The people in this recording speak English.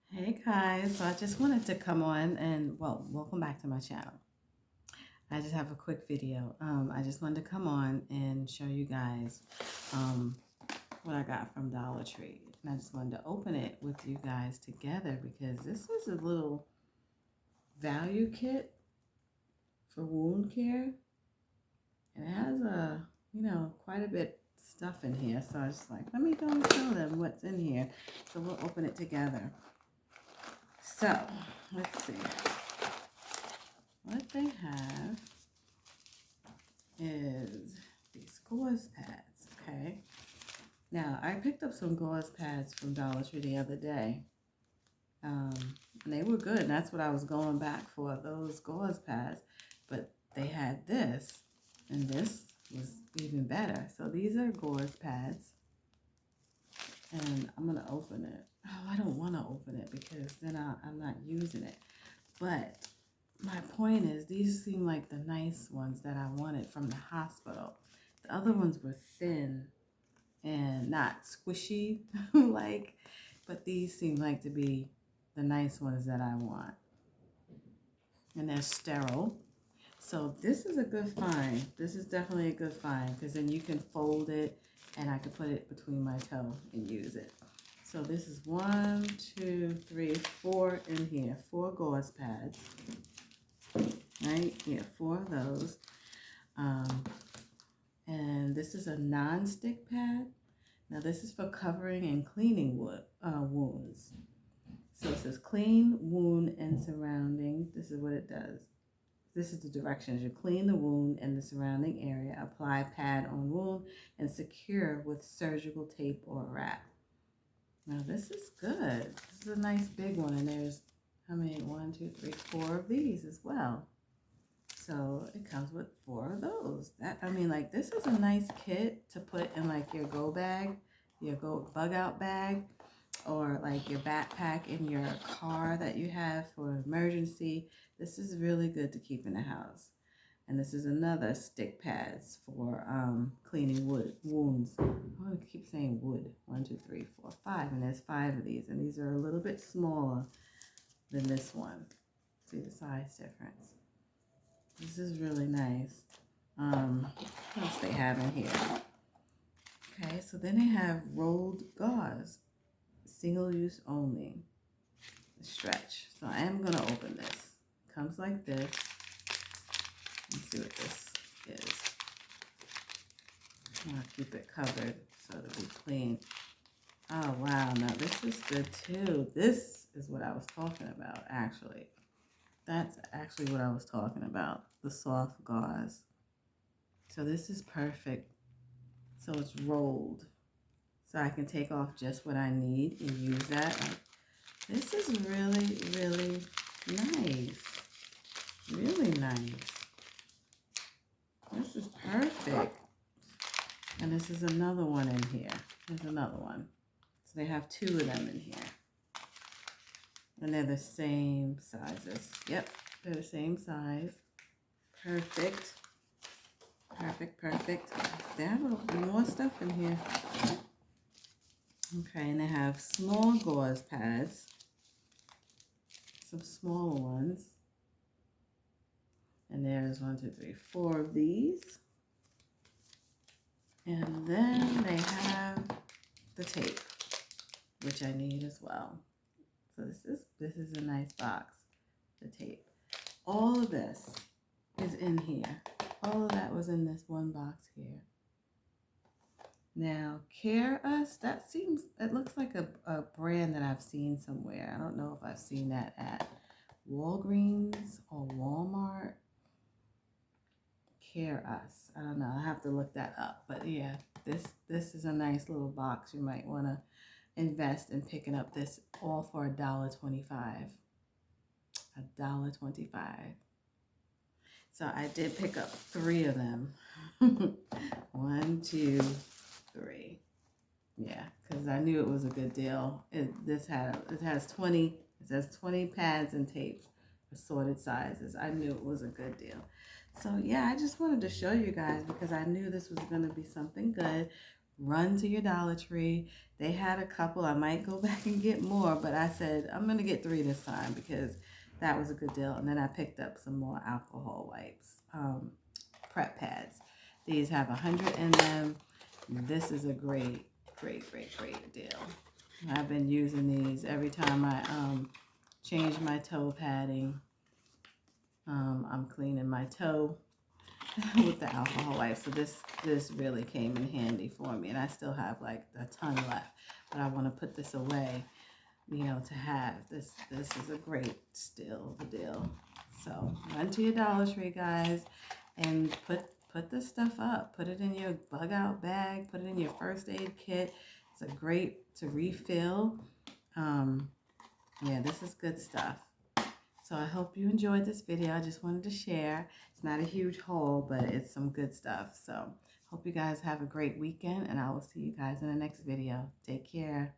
Hey guys, so I just wanted to come on and, well, welcome back to my channel. I just have a quick video. I just wanted to come on and show you guys um, what I got from Dollar Tree. And I just wanted to open it with you guys together because this is a little value kit for wound care. And it has quite a bit stuff in here. So I was just like, let me go and show them what's in here. So we'll open it together. So, let's see. What they have is these gauze pads, okay? Now, I picked up some gauze pads from Dollar Tree the other day. And they were good, and that's what I was going back for, those gauze pads. But they had this, and this was even better. So these are gauze pads, and I'm going to open it. Oh, I don't want to open it because then I'm not using it. But my point is, these seem like the nice ones that I wanted from the hospital. The other ones were thin and not squishy but these seem like to be the nice ones that I want. And they're sterile. So this is a good find. This is definitely a good find because then you can fold it and I can put it between my toe and use it. So this is 1, 2, 3, 4 in here. 4 gauze pads. Right? Yeah, 4 of those. And this is a non-stick pad. Now this is for covering and cleaning wounds. So it says clean wound and surrounding. This is what it does. This is the directions. You clean the wound and the surrounding area, apply pad on wound, and secure with surgical tape or wrap. Now this is good. This is a nice big one, and there's how many? 1, 2, 3, 4 of these as well. So it comes with 4 of those. This is a nice kit to put in like your go bag, your go bug out bag, or like your backpack in your car that you have for emergency. This is really good to keep in the house. And this is another stick pads for cleaning wounds. Oh, I keep saying wood. 1, 2, 3, 4, 5, and there's 5 of these, and these are a little bit smaller than this one. See the size difference. This is really nice. What else they have in here? Okay, so then they have rolled gauze, single use only. Stretch. So I am gonna open this. Comes like this. Let's see what this is. I'm gonna keep it covered so it'll be clean. Oh wow, now this is good too. This is what I was talking about actually. That's actually what I was talking about, the soft gauze. So this is perfect. So it's rolled. So I can take off just what I need and use that. This is really, really nice. Really nice. This is perfect. And this is another one in here. There's another one. So they have 2 of them in here. And they're the same sizes. Yep, they're the same size. Perfect. Perfect, perfect. They have more stuff in here. Okay, and they have small gauze pads. Some smaller ones. And there's 1, 2, 3, 4 of these. And then they have the tape, which I need as well. So this is a nice box, the tape. All of this is in here. All of that was in this one box here. Now, Care Us, it looks like a brand that I've seen somewhere. I don't know if I've seen that at Walgreens or Walmart. Care Us. I don't know. I have to look that up. But yeah, this is a nice little box. You might want to invest in picking up this all for $1.25. $1.25. So I did pick up 3 of them. 1, 2, 3. Yeah, because I knew it was a good deal. It has 20. It says 20 pads and tapes, assorted sizes. I knew it was a good deal. So yeah, I just wanted to show you guys because I knew this was going to be something good. run to your Dollar Tree. They had a couple. I might go back and get more, but I said I'm going to get 3 this time because that was a good deal. And then I picked up some more alcohol wipes, prep pads. These have 100 in them. This is a great deal. I've been using these every time I change my toe padding. I'm cleaning my toe with the alcohol wipe. So this really came in handy for me, and I still have like a ton left, but I want to put this away, you know, to have this. This is a great deal. So run to your Dollar Tree, guys, and put this stuff up. Put it in your bug out bag. Put it in your first aid kit. It's a great to refill. Yeah, this is good stuff. So I hope you enjoyed this video. I just wanted to share. It's not a huge haul, but it's some good stuff. So hope you guys have a great weekend, and I will see you guys in the next video. Take care.